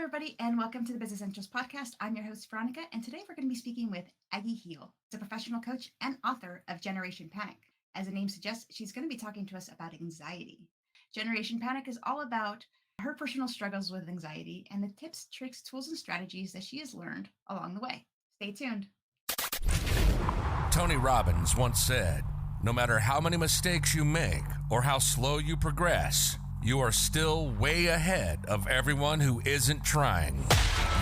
everybody, and welcome to the Business Essentials podcast. I'm your host, Veronica, and today we're going to be speaking with Agi Heale. She's a professional coach and author of Generation Panic. As the name suggests, she's going to be talking to us about anxiety. Generation Panic is all about her personal struggles with anxiety and the tips, tricks, tools, and strategies that she has learned along the way. Stay tuned. Tony Robbins once said, "No matter how many mistakes you make or how slow you progress, you are still way ahead of everyone who isn't trying."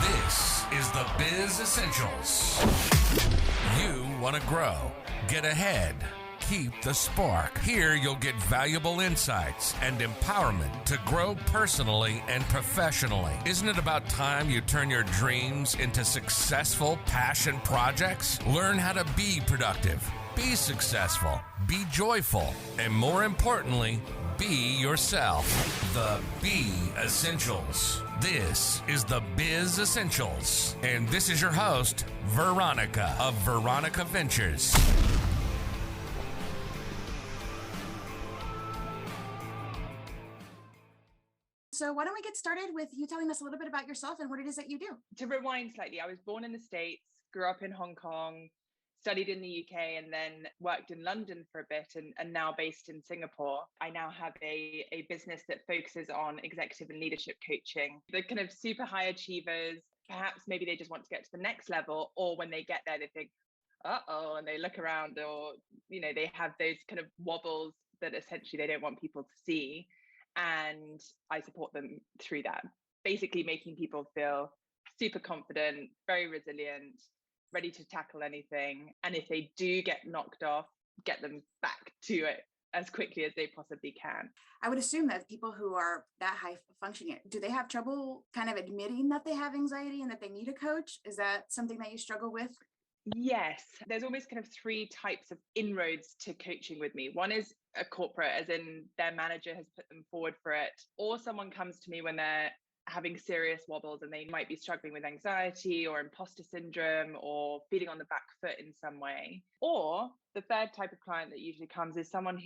This is the Biz Essentials. You want to grow, get ahead, keep the spark. Here you'll get valuable insights and empowerment to grow personally and professionally. Isn't it about time you turn your dreams into successful passion projects? Learn how to be productive, be successful, be joyful, and more importantly, be yourself. The B Essentials. This is the Biz Essentials. And this is your host, Veronica of Veronica Ventures. So why don't we get started with you telling us a little bit about yourself and what it is that you do? To rewind slightly, I was born in the States, grew up in Hong Kong, studied in the UK, and then worked in London for a bit and now based in Singapore. I now have a business that focuses on executive and leadership coaching. The kind of super high achievers, perhaps maybe they just want to get to the next level, or when they get there, they think, uh-oh, and they look around, or, they have those kind of wobbles that essentially they don't want people to see. And I support them through that, basically making people feel super confident, very resilient, ready to tackle anything. And if they do get knocked off, get them back to it as quickly as they possibly can. I would assume that people who are that high functioning, do they have trouble kind of admitting that they have anxiety and that they need a coach? Is that something that you struggle with? Yes, there's almost kind of three types of inroads to coaching with me. One is a corporate, as in their manager has put them forward for it, or someone comes to me when they're having serious wobbles and they might be struggling with anxiety or imposter syndrome or feeling on the back foot in some way. Or the third type of client that usually comes is someone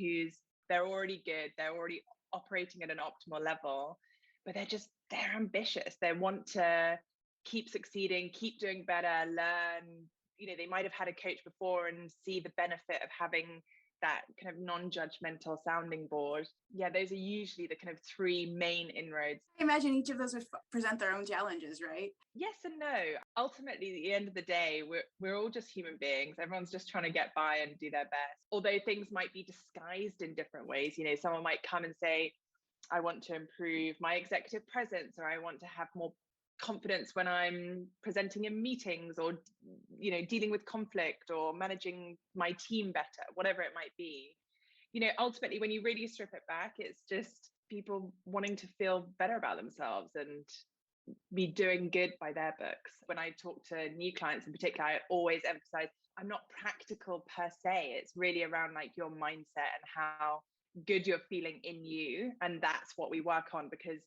they're already good, they're already operating at an optimal level, but they're ambitious. They want to keep succeeding, keep doing better, learn. They might have had a coach before and see the benefit of having that kind of non-judgmental sounding board. Yeah, those are usually the kind of three main inroads. I imagine each of those would present their own challenges, right? Yes and no. Ultimately, at the end of the day, we're all just human beings. Everyone's just trying to get by and do their best. Although things might be disguised in different ways. Someone might come and say, I want to improve my executive presence, or I want to have more confidence when I'm presenting in meetings, or dealing with conflict, or managing my team better, whatever it might be. Ultimately, when you really strip it back, it's just people wanting to feel better about themselves and be doing good by their books. When I talk to new clients in particular, I always emphasize I'm not practical per se. It's really around like your mindset and how good you're feeling in you, and that's what we work on, because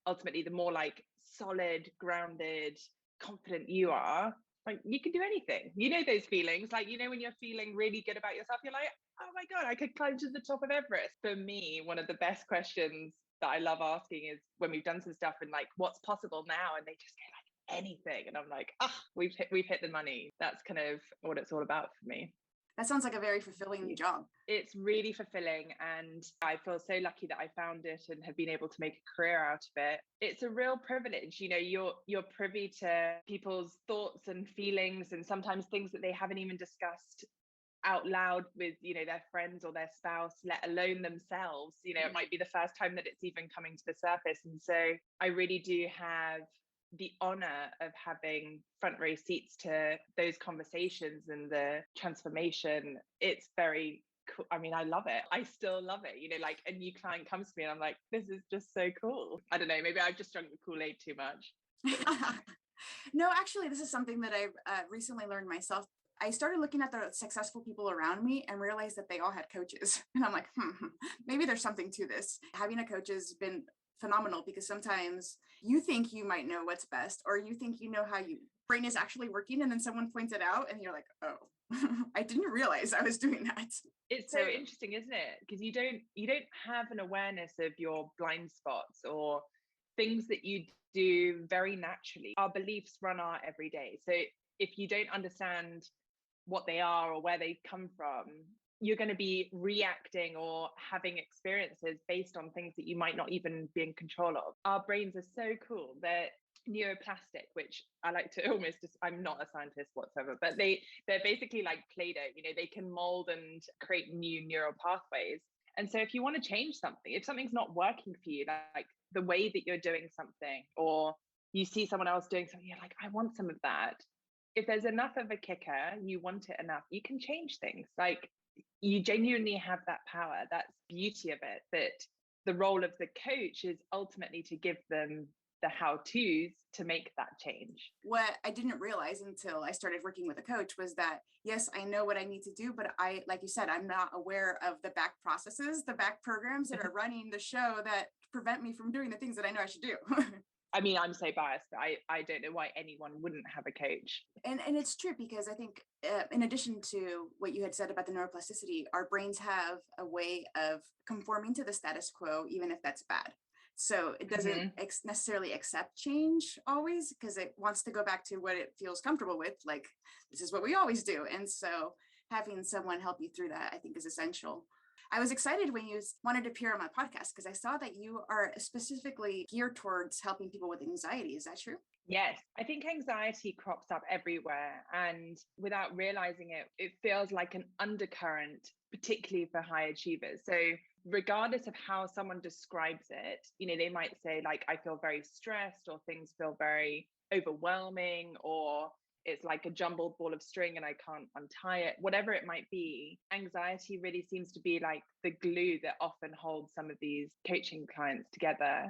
ultimately the more like solid, grounded, confident you are, like you can do anything. Those feelings, like when you're feeling really good about yourself, you're like, oh my god, I could climb to the top of Everest. For me, one of the best questions that I love asking is when we've done some stuff and like, what's possible now? And they just go like anything, and I'm like, we've hit the money. That's kind of what it's all about for me. That sounds like a very fulfilling job. It's really fulfilling, and I feel so lucky that I found it and have been able to make a career out of it. It's a real privilege. You're privy to people's thoughts and feelings, and sometimes things that they haven't even discussed out loud with their friends or their spouse, let alone themselves. It might be the first time that it's even coming to the surface. And so I really do have the honor of having front row seats to those conversations and the transformation. It's very cool. I mean, I love it. I still love it. Like a new client comes to me and I'm like, this is just so cool. I don't know, maybe I've just drunk the Kool-Aid too much. No, actually, this is something that I've recently learned myself. I started looking at the successful people around me and realized that they all had coaches. And I'm like, maybe there's something to this. Having a coach has been phenomenal, because sometimes you think you might know what's best, or you think you know how your brain is actually working, and then someone points it out and you're like, oh, I didn't realize I was doing that. It's so interesting, isn't it? Because you don't have an awareness of your blind spots or things that you do very naturally. Our beliefs run our everyday. So if you don't understand what they are or where they come from, you're going to be reacting or having experiences based on things that you might not even be in control of. Our brains are so cool. They're neuroplastic, which I like to almost just, I'm not a scientist whatsoever, but they're basically like Play-Doh. They can mold and create new neural pathways. And so if you want to change something, if something's not working for you, like the way that you're doing something, or you see someone else doing something, you're like, I want some of that. If there's enough of a kicker, you want it enough, you can change things. Like, you genuinely have that power. That's the beauty of it, that the role of the coach is ultimately to give them the how-tos to make that change. What I didn't realize until I started working with a coach was that, yes, I know what I need to do, but I, like you said, I'm not aware of the back processes, the back programs that are running the show that prevent me from doing the things that I know I should do. I mean, I'm so biased, but I don't know why anyone wouldn't have a coach. And it's true, because I think in addition to what you had said about the neuroplasticity, our brains have a way of conforming to the status quo, even if that's bad. So it doesn't necessarily accept change always, because it wants to go back to what it feels comfortable with. Like, this is what we always do. And so having someone help you through that, I think, is essential. I was excited when you wanted to appear on my podcast, because I saw that you are specifically geared towards helping people with anxiety. Is that true? Yes, I think anxiety crops up everywhere, and without realizing it, it feels like an undercurrent, particularly for high achievers. So regardless of how someone describes it, they might say, like, I feel very stressed, or things feel very overwhelming, or it's like a jumbled ball of string and I can't untie it, whatever it might be. Anxiety really seems to be like the glue that often holds some of these coaching clients together,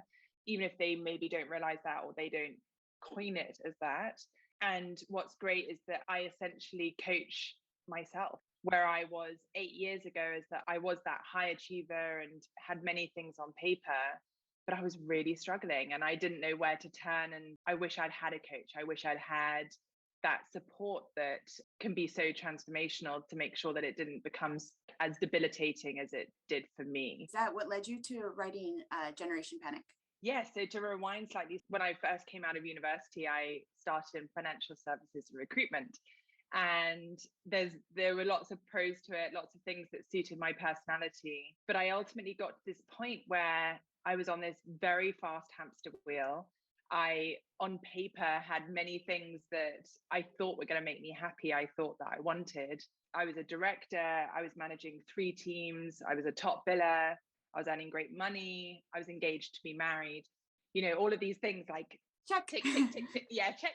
even if they maybe don't realize that, or they don't coin it as that. And what's great is that I essentially coach myself. Where I was 8 years ago is that I was that high achiever and had many things on paper, but I was really struggling and I didn't know where to turn. And I wish I'd had a coach. I wish I'd had that support that can be so transformational to make sure that it didn't become as debilitating as it did for me. Is that what led you to writing Generation Panic? Yeah, so to rewind slightly, when I first came out of university, I started in financial services and recruitment. And there were lots of pros to it, lots of things that suited my personality. But I ultimately got to this point where I was on this very fast hamster wheel. I, on paper, had many things that I thought were going to make me happy. I thought that I wanted. I was a director. I was managing 3 teams. I was a top biller. I was earning great money. I was engaged to be married. All of these things, like, check, tick, tick, tick, tick. Yeah, check.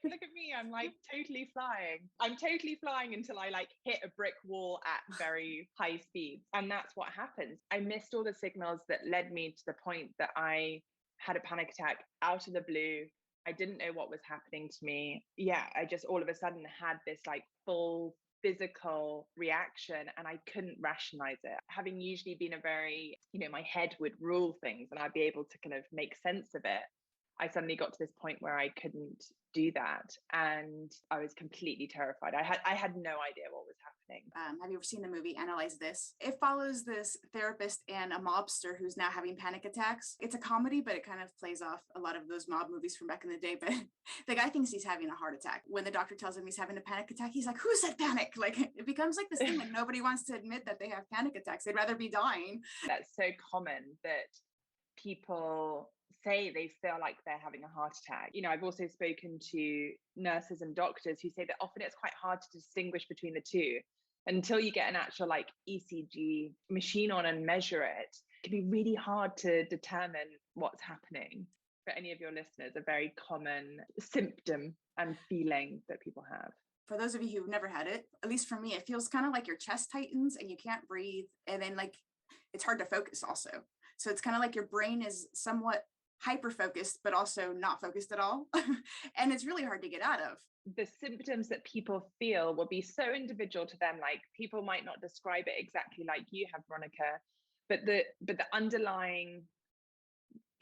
Look at me. I'm like totally flying. I'm totally flying until I like hit a brick wall at very high speeds. And that's what happens. I missed all the signals that led me to the point that I had a panic attack out of the blue. I didn't know what was happening to me. Yeah, I just all of a sudden had this like full physical reaction and I couldn't rationalize it. Having usually been a very, my head would rule things and I'd be able to kind of make sense of it. I suddenly got to this point where I couldn't do that, and I was completely terrified. I had no idea what was happening. Have you ever seen the movie Analyze This? It follows this therapist and a mobster who's now having panic attacks. It's a comedy, but it kind of plays off a lot of those mob movies from back in the day. But the guy thinks he's having a heart attack. When the doctor tells him he's having a panic attack, he's like, "Who said panic?" Like, it becomes like this thing that nobody wants to admit that they have panic attacks. They'd rather be dying. That's so common that people say they feel like they're having a heart attack. I've also spoken to nurses and doctors who say that often it's quite hard to distinguish between the two until you get an actual like ECG machine on and measure it. It can be really hard to determine what's happening. For any of your listeners, a very common symptom and feeling that people have. For those of you who've never had it, at least for me, it feels kind of like your chest tightens and you can't breathe. And then like, it's hard to focus also. So it's kind of like your brain is somewhat hyper-focused, but also not focused at all. And it's really hard to get out of. The symptoms that people feel will be so individual to them. Like, people might not describe it exactly like you have, Veronica, but the underlying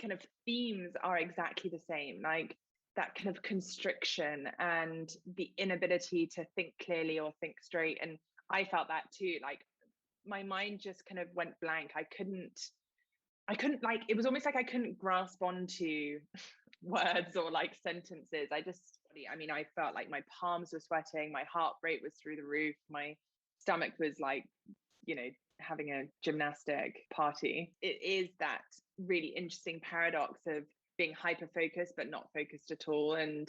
kind of themes are exactly the same. Like that kind of constriction and the inability to think clearly or think straight. And I felt that too. Like, my mind just kind of went blank. I couldn't like, it was almost like I couldn't grasp onto words or like sentences. I felt like my palms were sweating, my heart rate was through the roof, my stomach was like, having a gymnastic party. It is that really interesting paradox of being hyper focused but not focused at all. And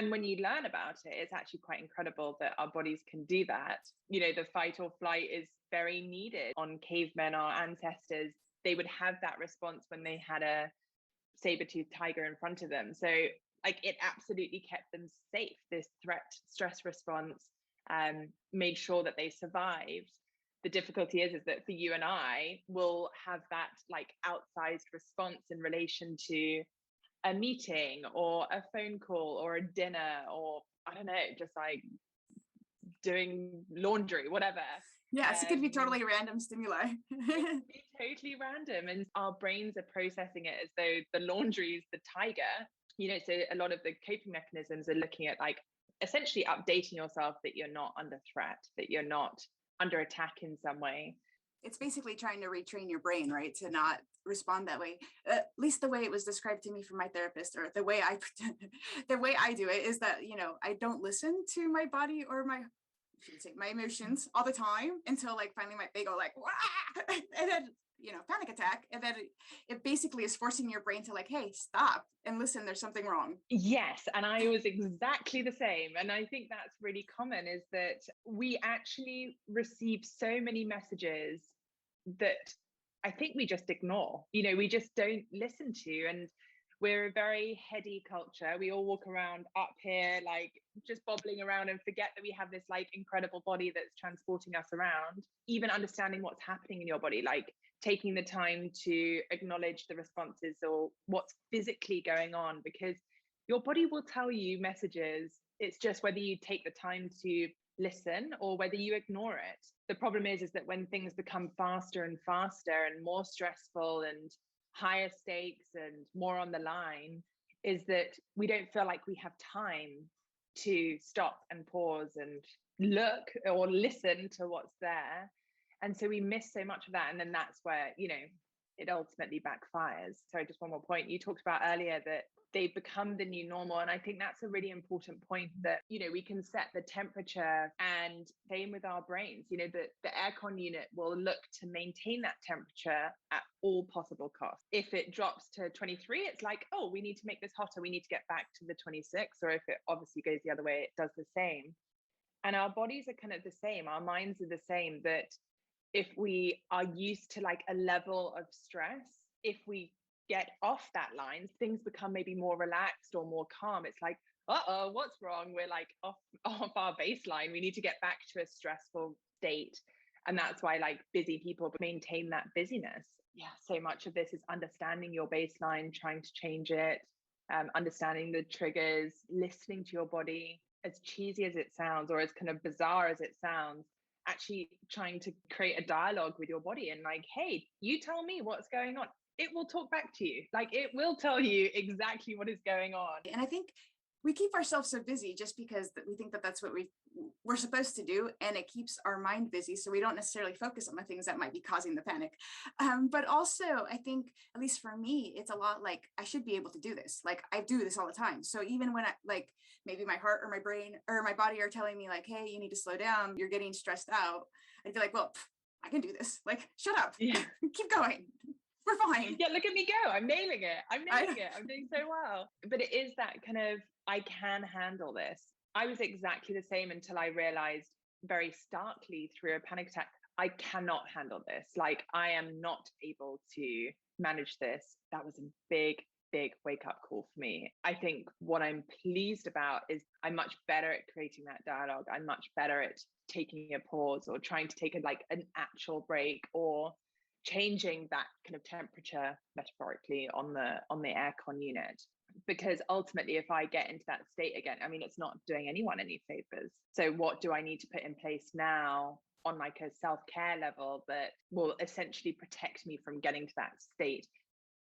when you learn about it, it's actually quite incredible that our bodies can do that. The fight or flight is very needed. On cavemen, our ancestors, they would have that response when they had a saber-toothed tiger in front of them. So like it absolutely kept them safe. This threat stress response made sure that they survived. The difficulty is that for you and I will have that like outsized response in relation to a meeting or a phone call or a dinner, or I don't know, just like doing laundry, whatever. Yes, it could be totally random stimuli. It could be totally random, and our brains are processing it as though the laundry is the tiger. So a lot of the coping mechanisms are looking at like essentially updating yourself that you're not under threat, that you're not under attack in some way. It's basically trying to retrain your brain, right, to not respond that way. At least the way it was described to me from my therapist, or the way I do it, is that I don't listen to my body or my emotions all the time until like finally they go like wah! And then panic attack, and then it basically is forcing your brain to like, hey, stop and listen, there's something wrong. Yes, and I was exactly the same, and I think that's really common, is that we actually receive so many messages that I think we just ignore, we just don't listen to. And we're a very heady culture. We all walk around up here like just bobbling around and forget that we have this like incredible body that's transporting us around. Even understanding what's happening in your body, like taking the time to acknowledge the responses or what's physically going on, because your body will tell you messages. It's just whether you take the time to listen or whether you ignore it. The problem is that when things become faster and faster and more stressful and higher stakes and more on the line, is that we don't feel like we have time to stop and pause and look or listen to what's there. And so we miss so much of that. And then that's where, it ultimately backfires. So just one more point. You talked about earlier that they've become the new normal. And I think that's a really important point, that, we can set the temperature, and same with our brains, the aircon unit will look to maintain that temperature at all possible costs. If it drops to 23, it's like, oh, we need to make this hotter. We need to get back to the 26. Or if it obviously goes the other way, it does the same. And our bodies are kind of the same. Our minds are the same, that if we are used to like a level of stress, if we get off that line, things become maybe more relaxed or more calm. It's like, uh-oh, what's wrong? We're like off our baseline. We need to get back to a stressful state. And that's why like busy people maintain that busyness. Yeah, so much of this is understanding your baseline, trying to change it, understanding the triggers, listening to your body. As cheesy as it sounds, or as kind of bizarre as it sounds, actually trying to create a dialogue with your body and like, hey, you tell me what's going on. It will talk back to you. Like it will tell you exactly what is going on. And I think we keep ourselves so busy just because we think that that's what we're supposed to do, and it keeps our mind busy, so we don't necessarily focus on the things that might be causing the panic. But also, I think, at least for me, it's a lot like I should be able to do this. Like I do this all the time. So even when I like maybe my heart or my brain or my body are telling me like, hey, you need to slow down, you're getting stressed out, I'd be like, well, I can do this. Like, shut up. Yeah. Keep going. We're fine. Yeah, look at me go. I'm nailing it. I'm doing so well. But it is that kind of, I can handle this. I was exactly the same until I realized very starkly through a panic attack, I cannot handle this. Like I am not able to manage this. That was a big wake up call for me. I think what I'm pleased about is I'm much better at creating that dialogue. I'm much better at taking a pause or trying to take an actual break, or changing that kind of temperature metaphorically on the aircon unit. Because ultimately, if I get into that state again, I mean, it's not doing anyone any favors. So what do I need to put in place now on like a self-care level that will essentially protect me from getting to that state,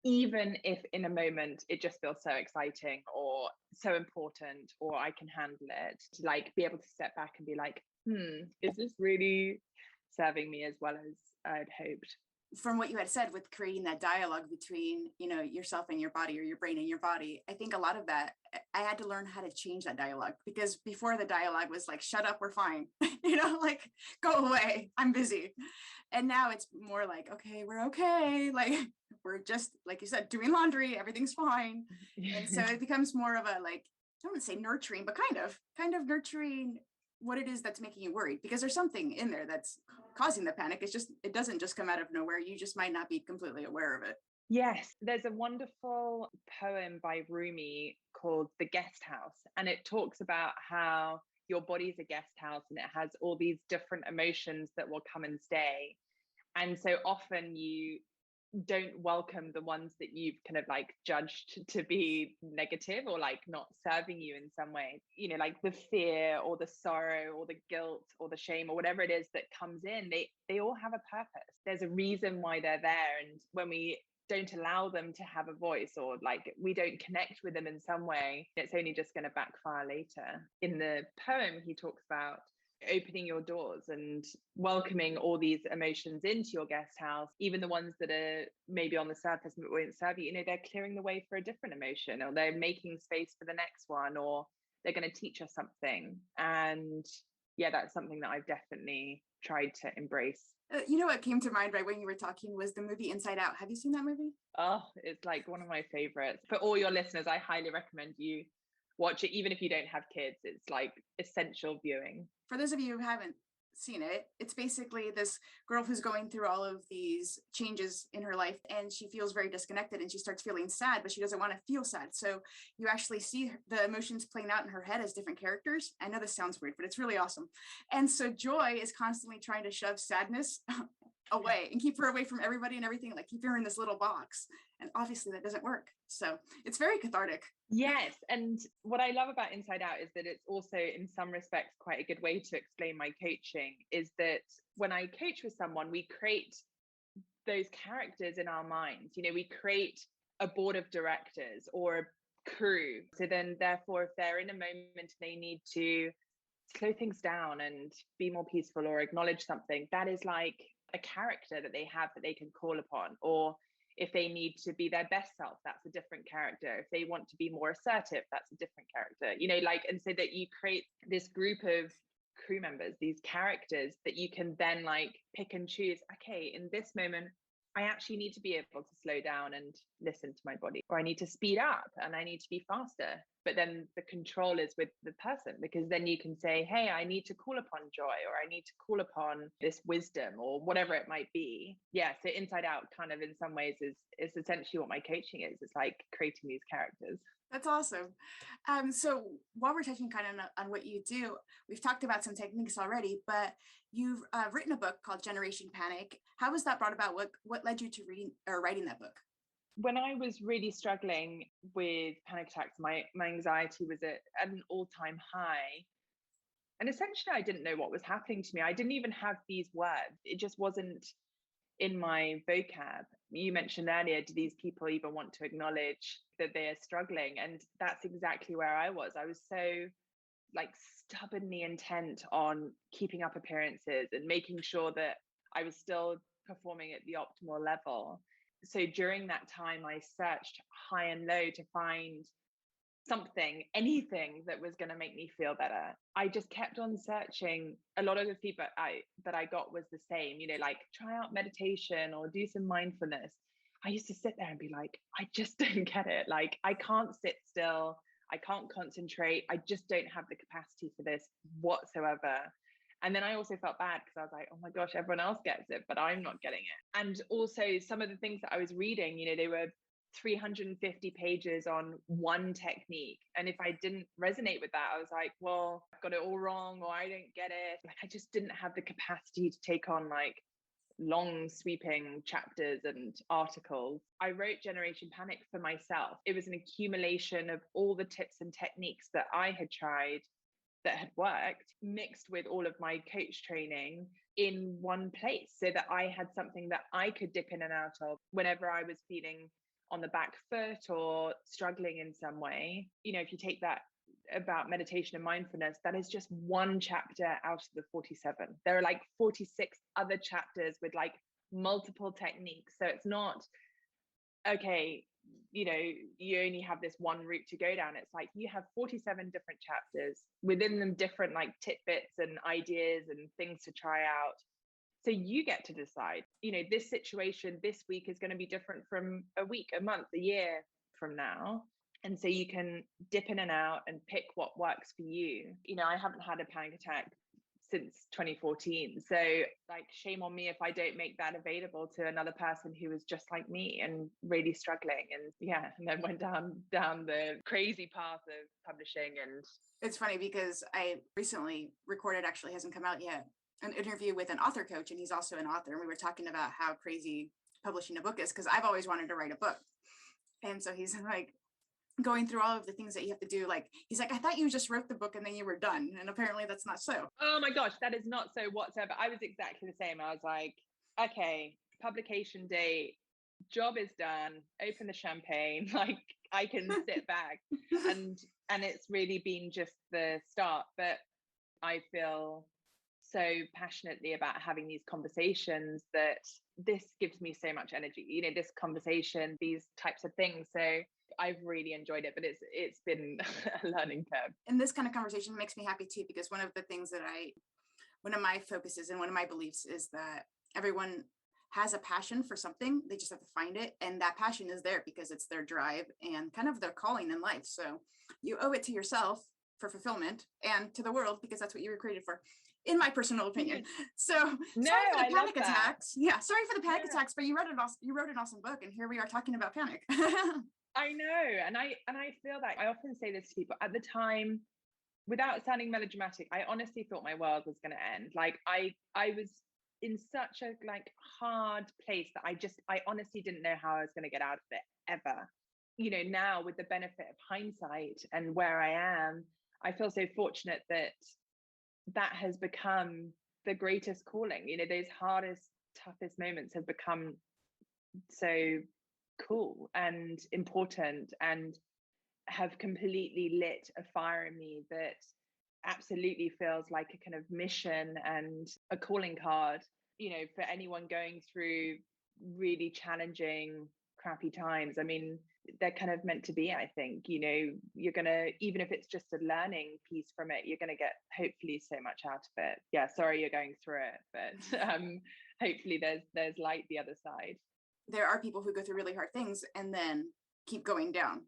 even if in a moment it just feels so exciting or so important, or I can handle it, to like be able to step back and be like, is this really serving me as well as I'd hoped? from what you had said with creating that dialogue between, yourself and your body, or your brain and your body, I think a lot of that, I had to learn how to change that dialogue, because before the dialogue was like, shut up, we're fine, like, go away, I'm busy. And now it's more like, okay, we're okay. Like, we're just, like you said, doing laundry, everything's fine. And so it becomes more of a, like, I don't want to say nurturing, but kind of nurturing what it is that's making you worried, because there's something in there that's causing the panic. It doesn't just come out of nowhere. You just might not be completely aware of it. Yes, there's a wonderful poem by Rumi called The Guest House, and it talks about how your body's a guest house and it has all these different emotions that will come and stay. And so often you don't welcome the ones that you've kind of like judged to be negative or like not serving you in some way, like the fear or the sorrow or the guilt or the shame or whatever it is that comes in, they all have a purpose. There's a reason why they're there. And when we don't allow them to have a voice, or like we don't connect with them in some way, it's only just going to backfire later. In the poem, he talks about opening your doors and welcoming all these emotions into your guest house, even the ones that are maybe on the surface but won't serve you. They're clearing the way for a different emotion, or they're making space for the next one, or they're going to teach us something. And yeah, that's something that I've definitely tried to embrace. What came to mind right when you were talking was the movie Inside Out. Have you seen that movie? Oh, it's like one of my favorites. For all your listeners, I highly recommend you watch it, even if you don't have kids. It's like essential viewing. For those of you who haven't seen it, it's basically this girl who's going through all of these changes in her life, and she feels very disconnected, and she starts feeling sad, but she doesn't want to feel sad. So you actually see the emotions playing out in her head as different characters. I know this sounds weird, but it's really awesome. And so Joy is constantly trying to shove sadness away and keep her away from everybody and everything, like keep her in this little box. And obviously that doesn't work. So it's very cathartic. Yes. And what I love about Inside Out is that it's also in some respects quite a good way to explain my coaching, is that when I coach with someone, we create those characters in our minds. We create a board of directors or a crew. So then therefore, if they're in a moment they need to slow things down and be more peaceful or acknowledge something, that is like a character that they have that they can call upon. Or if they need to be their best self, that's a different character. If they want to be more assertive, that's a different character, and so that you create this group of crew members, these characters that you can then like pick and choose. Okay, in this moment, I actually need to be able to slow down and listen to my body, or I need to speed up and I need to be faster. But then the control is with the person, because then you can say, hey, I need to call upon joy, or I need to call upon this wisdom, or whatever it might be. Yeah. So Inside Out kind of in some ways is essentially what my coaching is. It's like creating these characters. That's awesome. So while we're touching kind of on what you do, we've talked about some techniques already, but you've written a book called Generation Panic. How was that brought about? What led you to reading or writing that book? When I was really struggling with panic attacks, my anxiety was at an all-time high. And essentially, I didn't know what was happening to me. I didn't even have these words. It just wasn't in my vocab. You mentioned earlier, do these people even want to acknowledge that they are struggling? And that's exactly where I was. I was so like stubbornly intent on keeping up appearances and making sure that I was still performing at the optimal level. So during that time, I searched high and low to find something, anything that was going to make me feel better. I just kept on searching. A lot of the feedback that I got was the same, like try out meditation or do some mindfulness. I used to sit there and be like, I just don't get it. Like, I can't sit still. I can't concentrate. I just don't have the capacity for this whatsoever. And then I also felt bad because I was like, oh my gosh, everyone else gets it, but I'm not getting it. And also some of the things that I was reading, they were 350 pages on one technique. And if I didn't resonate with that, I was like, well, I've got it all wrong, or I don't get it. Like, I just didn't have the capacity to take on like long sweeping chapters and articles. I wrote Generation Panic for myself. It was an accumulation of all the tips and techniques that I had tried that had worked, mixed with all of my coach training in one place, so that I had something that I could dip in and out of whenever I was feeling on the back foot or struggling in some way. If you take that about meditation and mindfulness, that is just one chapter out of the 47. There are like 46 other chapters with like multiple techniques. So it's not, okay, you know, you only have this one route to go down. It's like you have 47 different chapters, within them different like tidbits and ideas and things to try out. So you get to decide, you know, this situation this week is going to be different from a week, a month, a year from now. And so you can dip in and out and pick what works for you. You know, I haven't had a panic attack since 2014. So like, shame on me if I don't make that available to another person who was just like me and really struggling. And yeah, and then went down the crazy path of publishing. And it's funny because I recently recorded, actually hasn't come out yet, an interview with an author coach, and he's also an author. And we were talking about how crazy publishing a book is, because I've always wanted to write a book. And so he's like going through all of the things that you have to do. Like, he's like, I thought you just wrote the book and then you were done. And apparently that's not so. Oh my gosh, that is not so whatsoever. I was exactly the same. I was like, okay, publication date, job is done, open the champagne, like I can sit back. And it's really been just the start. But I feel so passionately about having these conversations that this gives me so much energy, you know, this conversation, these types of things. So I've really enjoyed it, but it's been a learning curve. And this kind of conversation makes me happy too, because one of the things that one of my focuses and one of my beliefs is that everyone has a passion for something. They just have to find it. And that passion is there because it's their drive and kind of their calling in life. So you owe it to yourself for fulfillment and to the world, because that's what you were created for, in my personal opinion. So no, sorry for the I panic love that. attacks. Yeah, sorry for the panic attacks, but you wrote an awesome book, and here we are talking about panic. I know, and I feel that I often say this to people at the time, without sounding melodramatic, I honestly thought my world was going to end. Like I was in such a like hard place that I honestly didn't know how I was going to get out of it ever. You know, now with the benefit of hindsight and where I am, I feel so fortunate that has become the greatest calling. You know, those hardest, toughest moments have become so cool and important, and have completely lit a fire in me that absolutely feels like a kind of mission and a calling card, you know, for anyone going through really challenging, crappy times. I mean, they're kind of meant to be, I think. You know, you're gonna, even if it's just a learning piece from it, you're gonna get hopefully so much out of it. Yeah, sorry you're going through it, but hopefully there's light the other side. There are people who go through really hard things and then keep going down.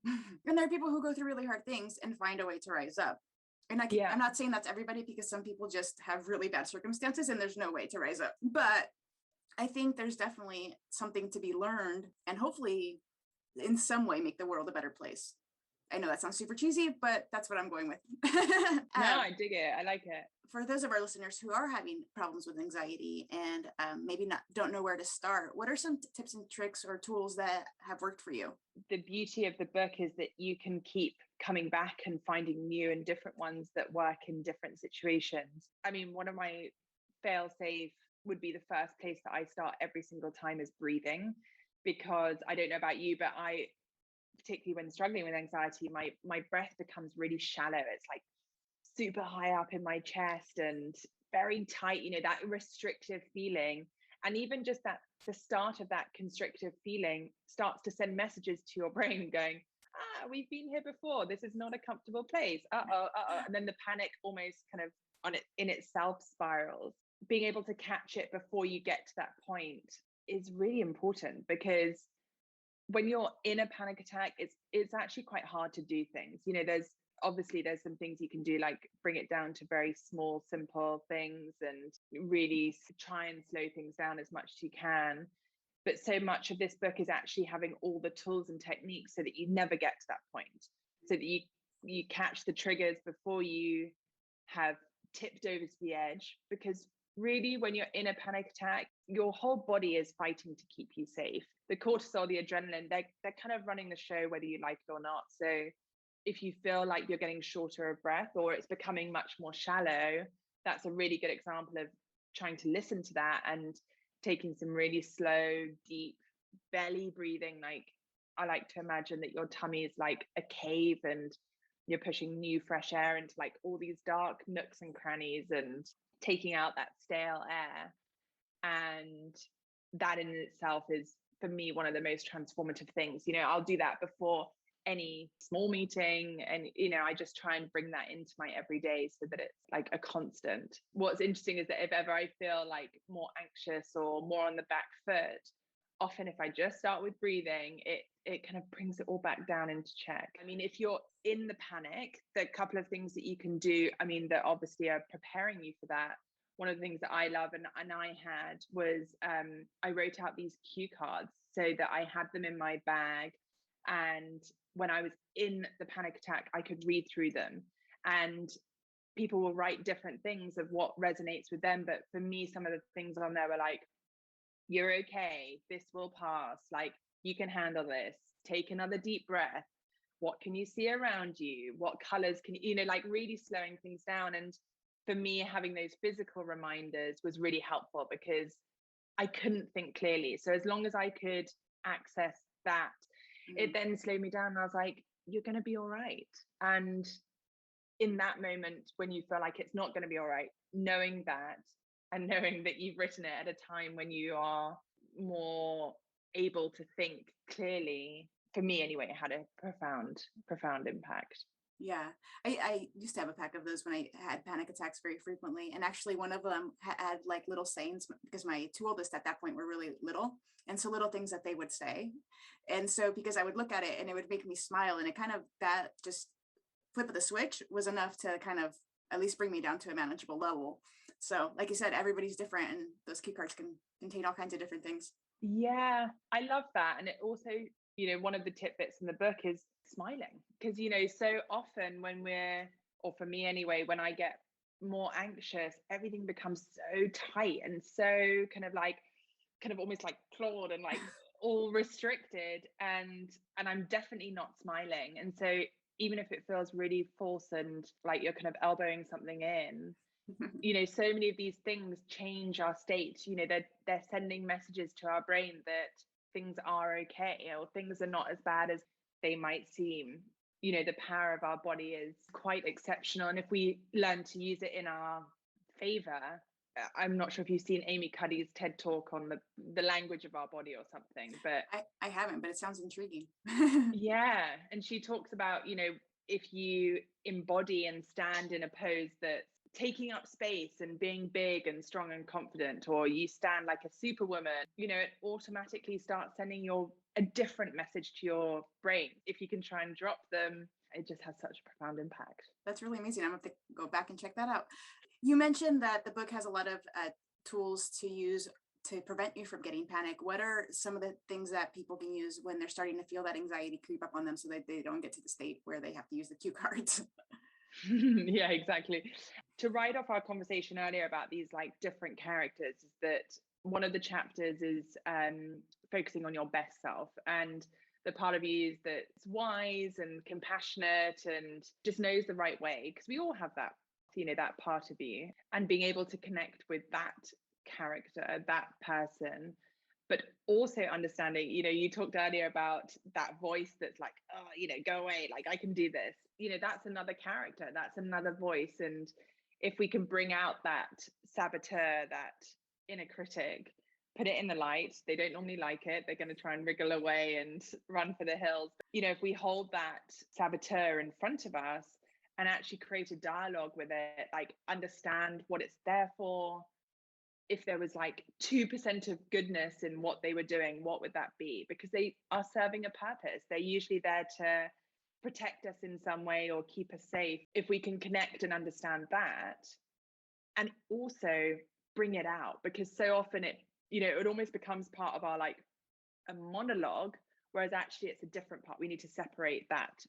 And there are people who go through really hard things and find a way to rise up. And I'm not saying that's everybody, because some people just have really bad circumstances and there's no way to rise up. But I think there's definitely something to be learned, and hopefully in some way make the world a better place. I know that sounds super cheesy, but that's what I'm going with. No, I dig it. I like it. For those of our listeners who are having problems with anxiety and maybe don't know where to start, what are some tips and tricks or tools that have worked for you? The beauty of the book is that you can keep coming back and finding new and different ones that work in different situations. I mean, one of my fail-safe would be the first place that I start every single time is breathing, because I don't know about you, but I, particularly when struggling with anxiety, my breath becomes really shallow. It's like super high up in my chest and very tight, you know, that restrictive feeling. And even just that, the start of that constrictive feeling starts to send messages to your brain going, we've been here before. This is not a comfortable place. And then the panic almost kind of in itself spirals. Being able to catch it before you get to that point is really important, because when you're in a panic attack, it's actually quite hard to do things. You know, there's some things you can do, like bring it down to very small, simple things and really try and slow things down as much as you can. But so much of this book is actually having all the tools and techniques so that you never get to that point, so that you catch the triggers before you have tipped over to the edge. Because really, when you're in a panic attack, your whole body is fighting to keep you safe. The cortisol, the adrenaline, they're kind of running the show whether you like it or not. So if you feel like you're getting shorter of breath or it's becoming much more shallow, that's a really good example of trying to listen to that and taking some really slow, deep belly breathing. Like, I like to imagine that your tummy is like a cave and you're pushing new fresh air into like all these dark nooks and crannies and taking out that stale air. And that in itself is, for me, one of the most transformative things. I'll do that before any small meeting, and I just try and bring that into my everyday so that it's like a constant. What's interesting is that if ever I feel like more anxious or more on the back foot, often if I just start with breathing, it kind of brings it all back down into check. I mean, if you're in the panic, the couple of things that you can do, I mean, that obviously are preparing you for that. One of the things that I love and I had was I wrote out these cue cards so that I had them in my bag, and when I was in the panic attack, I could read through them, and people will write different things of what resonates with them. But for me, some of the things on there were like, you're okay, this will pass, like you can handle this, take another deep breath, what can you see around you, what colors can like really slowing things down. And for me, having those physical reminders was really helpful because I couldn't think clearly. So as long as I could access that, it then slowed me down. And I was like, you're going to be all right. And in that moment, when you feel like it's not going to be all right, knowing that, and knowing that you've written it at a time when you are more able to think clearly, for me anyway, it had a profound impact. Yeah, I used to have a pack of those when I had panic attacks very frequently. And actually one of them had like little sayings, because my two oldest at that point were really little. And so little things that they would say. And so because I would look at it and it would make me smile, and it kind of, that just flip of the switch was enough to kind of at least bring me down to a manageable level. So like you said, everybody's different, and those cue cards can contain all kinds of different things. Yeah, I love that. And it also, one of the tidbits in the book is smiling, because so often when or for me anyway, when I get more anxious, everything becomes so tight and so kind of almost like clawed and like all restricted, and I'm definitely not smiling. And so even if it feels really forced and like you're kind of elbowing something in, so many of these things change our state. They're sending messages to our brain that things are okay, or things are not as bad as they might seem. The power of our body is quite exceptional, and if we learn to use it in our favor. I'm not sure if you've seen Amy Cuddy's TED talk on the language of our body or something, but I haven't, but it sounds intriguing. Yeah, and she talks about, if you embody and stand in a pose that's taking up space and being big and strong and confident, or you stand like a superwoman, it automatically starts sending a different message to your brain. If you can try and drop them, it just has such a profound impact. That's really amazing. I'm going to have to go back and check that out. You mentioned that the book has a lot of tools to use to prevent you from getting panic. What are some of the things that people can use when they're starting to feel that anxiety creep up on them, so that they don't get to the state where they have to use the cue cards? Yeah, exactly. To write off our conversation earlier about these like different characters, is that one of the chapters is focusing on your best self, and the part of you is that's wise and compassionate and just knows the right way, because we all have that, that part of you, and being able to connect with that character, that person, but also understanding, you talked earlier about that voice that's like, oh, go away, like I can do this, that's another character, that's another voice. And if we can bring out that saboteur, that inner critic, put it in the light, they don't normally like it, they're going to try and wriggle away and run for the hills. If we hold that saboteur in front of us and actually create a dialogue with it, like understand what it's there for. If there was like 2% of goodness in what they were doing, what would that be? Because they are serving a purpose. They're usually there to protect us in some way or keep us safe. If we can connect and understand that, and also bring it out, because so often it almost becomes part of our like a monologue, whereas actually it's a different part. We need to separate that.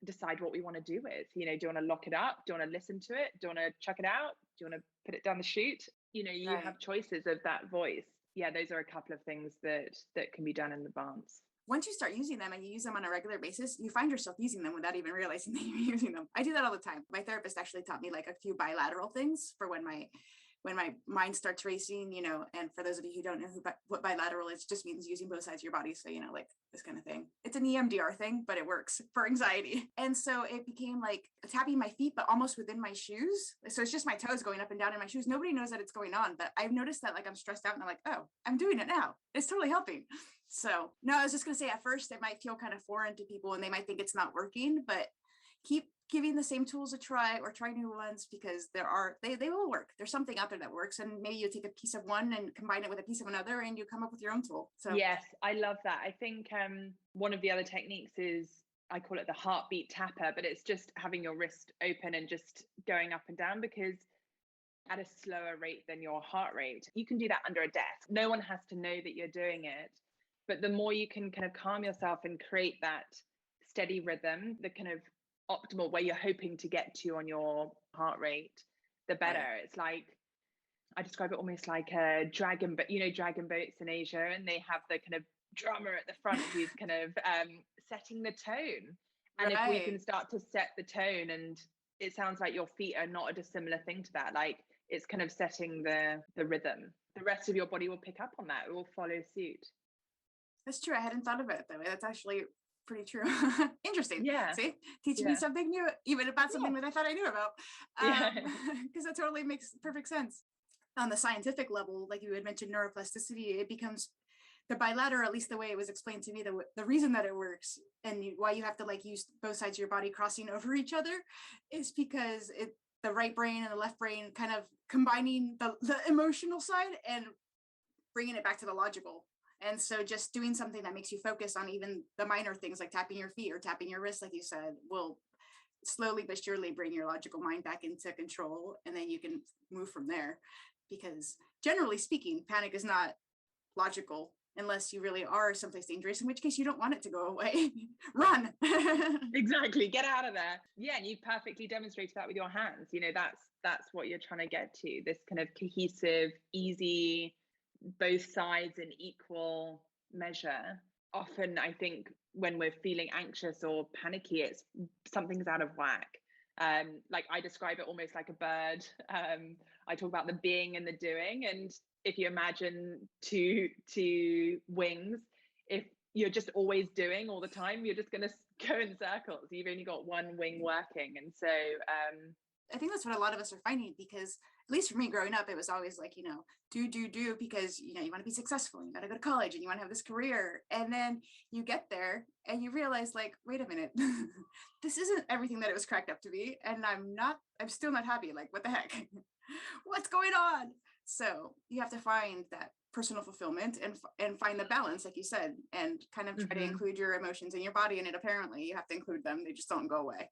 Decide what we want to do with, do you want to lock it up, do you want to listen to it, do you want to chuck it out, do you want to put it down the chute? You right. Have choices of that voice. Yeah, those are a couple of things that can be done in advance. Once you start using them and you use them on a regular basis, you find yourself using them without even realizing that you're using them. I do that all the time. My therapist actually taught me like a few bilateral things for when my when my mind starts racing, and for those of you who don't know what bilateral is, just means using both sides of your body. So, like this kind of thing. It's an EMDR thing, but it works for anxiety. And so it became like tapping my feet, but almost within my shoes. So it's just my toes going up and down in my shoes. Nobody knows that it's going on, but I've noticed that like I'm stressed out and I'm like, oh, I'm doing it now. It's totally helping. So no, I was just going to say at first it might feel kind of foreign to people and they might think it's not working, but keep giving the same tools a try or try new ones because they will work. There's something out there that works, and maybe you take a piece of one and combine it with a piece of another and you come up with your own tool. So yes, I love that. I think one of the other techniques is, I call it the heartbeat tapper, but it's just having your wrist open and just going up and down, because at a slower rate than your heart rate. You can do that under a desk. No one has to know that you're doing it, but the more you can kind of calm yourself and create that steady rhythm, the kind of optimal where you're hoping to get to on your heart rate, the better. Right. It's like, I describe it almost like a dragon, but dragon boats in Asia, and they have the kind of drummer at the front who's kind of setting the tone. And right. If we can start to set the tone, and it sounds like your feet are not a dissimilar thing to that, like it's kind of setting the rhythm. The rest of your body will pick up on that. It will follow suit. That's true. I hadn't thought about it that way. That's actually pretty true. Interesting. Yeah. See, teaching me something new, even about something that I thought I knew about. Because that totally makes perfect sense. On the scientific level, like you had mentioned, neuroplasticity, it becomes the bilateral, at least the way it was explained to me, the reason that it works and why you have to like use both sides of your body crossing over each other is because the right brain and the left brain kind of combining the emotional side and bringing it back to the logical. And so just doing something that makes you focus on even the minor things like tapping your feet or tapping your wrist, like you said, will slowly but surely bring your logical mind back into control. And then you can move from there. Because generally speaking, panic is not logical unless you really are someplace dangerous, in which case you don't want it to go away. Run. Exactly. Get out of there. Yeah. And you perfectly demonstrated that with your hands. That's what you're trying to get to, this kind of cohesive, easy, both sides in equal measure. Often I think when we're feeling anxious or panicky, it's something's out of whack. Like I describe it almost like a bird. I talk about the being and the doing. And if you imagine two wings, if you're just always doing all the time, you're just going to go in circles. You've only got one wing working. And so I think that's what a lot of us are finding, because at least for me growing up, it was always like, do, because, you want to be successful. You got to go to college and you want to have this career. And then you get there and you realize like, wait a minute, this isn't everything that it was cracked up to be. And I'm still not happy. Like, what the heck? What's going on? So you have to find that personal fulfillment and find the balance, like you said, and kind of try to include your emotions in your body in it. Apparently you have to include them. They just don't go away.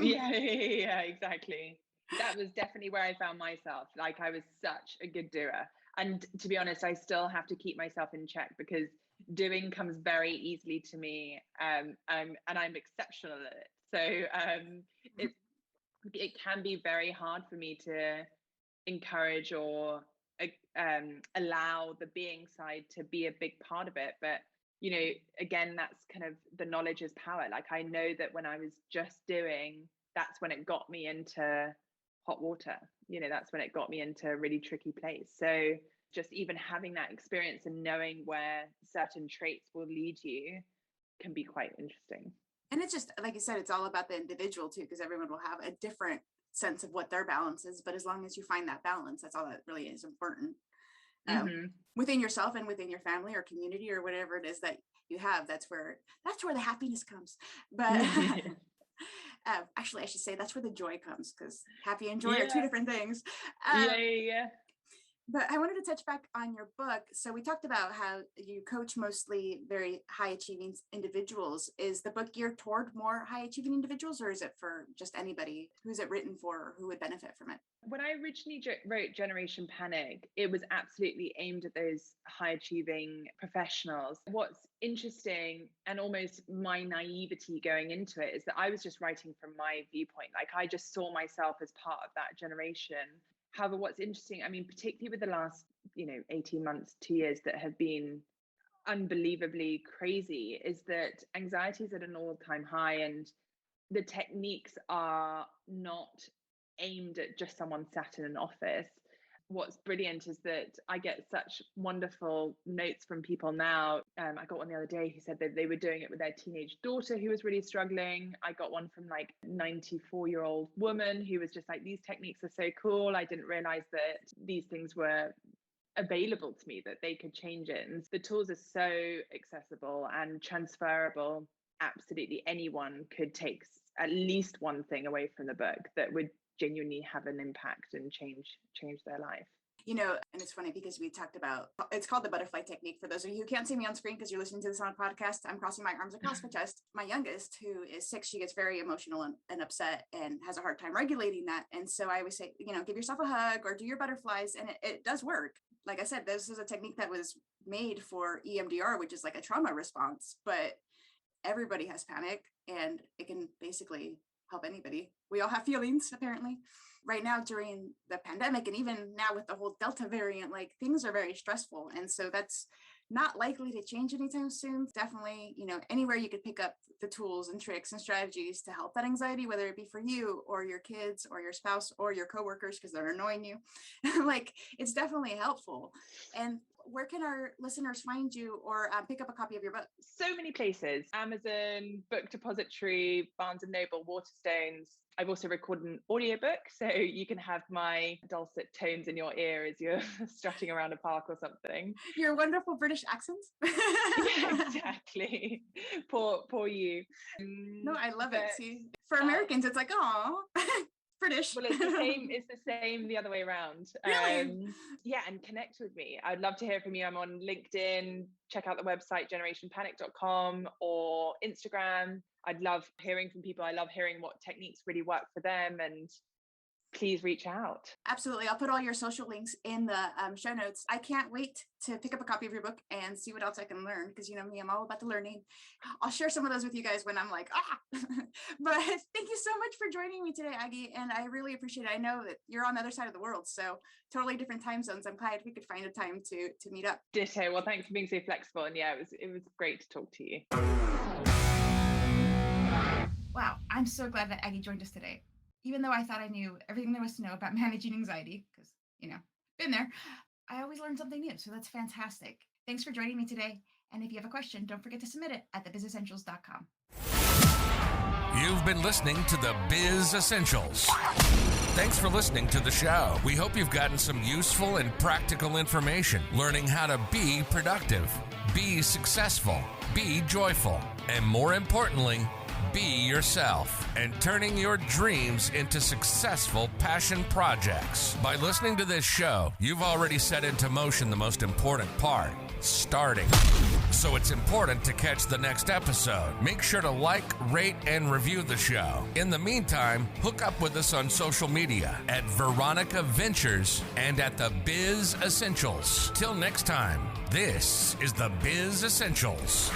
yeah, exactly. That was definitely where I found myself. Like I was such a good doer. And to be honest, I still have to keep myself in check because doing comes very easily to me. And I'm exceptional at it. So it can be very hard for me to encourage or allow the being side to be a big part of it. But again, that's kind of the knowledge is power. Like I know that when I was just doing, that's when it got me into hot water. That's when it got me into a really tricky place. So just even having that experience and knowing where certain traits will lead you can be quite interesting. And it's just, like you said, it's all about the individual too, because everyone will have a different sense of what their balance is. But as long as you find that balance, that's all that really is important. Within yourself and within your family or community or whatever it is that you have, that's where the happiness comes. But actually I should say that's where the joy comes, because happy and joy are two different things. But I wanted to touch back on your book. So we talked about how you coach mostly very high achieving individuals. Is the book geared toward more high achieving individuals, or is it for just anybody? Who's it written for, or who would benefit from it? When I originally wrote Generation Panic, it was absolutely aimed at those high achieving professionals. What's interesting, and almost my naivety going into it, is that I was just writing from my viewpoint. Like I just saw myself as part of that generation. However, what's interesting, I mean, particularly with the last, 18 months, 2 years that have been unbelievably crazy, is that anxiety is at an all-time high, and the techniques are not aimed at just someone sat in an office. what's brilliant is that I get such wonderful notes from people now. I got one the other day who said that they were doing it with their teenage daughter who was really struggling. I got one from like a 94-year-old woman who was just like, these techniques are so cool. I didn't realize that these things were available to me, that they could change it. And the tools are so accessible and transferable. Absolutely anyone could take at least one thing away from the book that would genuinely have an impact and change their life. You know, and it's funny because we talked about, it's called the butterfly technique. For those of you who can't see me on screen because you're listening to this on a podcast, I'm crossing my arms across my chest. My youngest, who is 6, she gets very emotional and upset and has a hard time regulating that. And so I always say, you know, give yourself a hug or do your butterflies. And it does work. Like I said, this is a technique that was made for EMDR, which is like a trauma response, but everybody has panic and it can basically help anybody. We all have feelings, apparently. Right now during the pandemic, and even now with the whole Delta variant, like things are very stressful. And so that's not likely to change anytime soon. Definitely, you know, anywhere you could pick up the tools and tricks and strategies to help that anxiety, whether it be for you or your kids or your spouse or your coworkers because they're annoying you, like it's definitely helpful. And where can our listeners find you or pick up a copy of your book? So many places: Amazon, Book Depository, Barnes and Noble, Waterstones. I've also recorded an audiobook, so you can have my dulcet tones in your ear as you're strutting around a park or something. Your wonderful British accents. Yeah, exactly. Poor you. No, I love it. See, for Americans, it's like, oh, British. Well, it's the same the other way around. Really? Yeah, and connect with me. I'd love to hear from you. I'm on LinkedIn. Check out the website generationpanic.com or Instagram. I'd love hearing from people. I love hearing what techniques really work for them, and please reach out. Absolutely. I'll put all your social links in the show notes. I can't wait to pick up a copy of your book and see what else I can learn because, you know me, I'm all about the learning. I'll share some of those with you guys when I'm like, But thank you so much for joining me today, Agi. And I really appreciate it. I know that you're on the other side of the world, so totally different time zones. I'm glad we could find a time to meet up. Ditto. Well, thanks for being so flexible. And yeah, it was great to talk to you. Wow. I'm so glad that Agi joined us today. Even though I thought I knew everything there was to know about managing anxiety, because, you know, been there, I always learn something new. So that's fantastic. Thanks for joining me today. And if you have a question, don't forget to submit it at thebizessentials.com. You've been listening to the Biz Essentials. Thanks for listening to the show. We hope you've gotten some useful and practical information, learning how to be productive, be successful, be joyful, and more importantly, be yourself, and turning your dreams into successful passion projects. By listening to this show, you've already set into motion the most important part, starting. So it's important to catch the next episode. Make sure to like, rate, and review the show. In the meantime, hook up with us on social media at Veronica Ventures and at the Biz Essentials. Till next time, this is the Biz Essentials.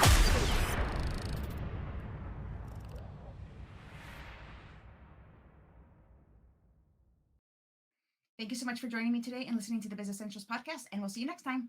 Thank you so much for joining me today and listening to the Biz Essentials podcast, and we'll see you next time.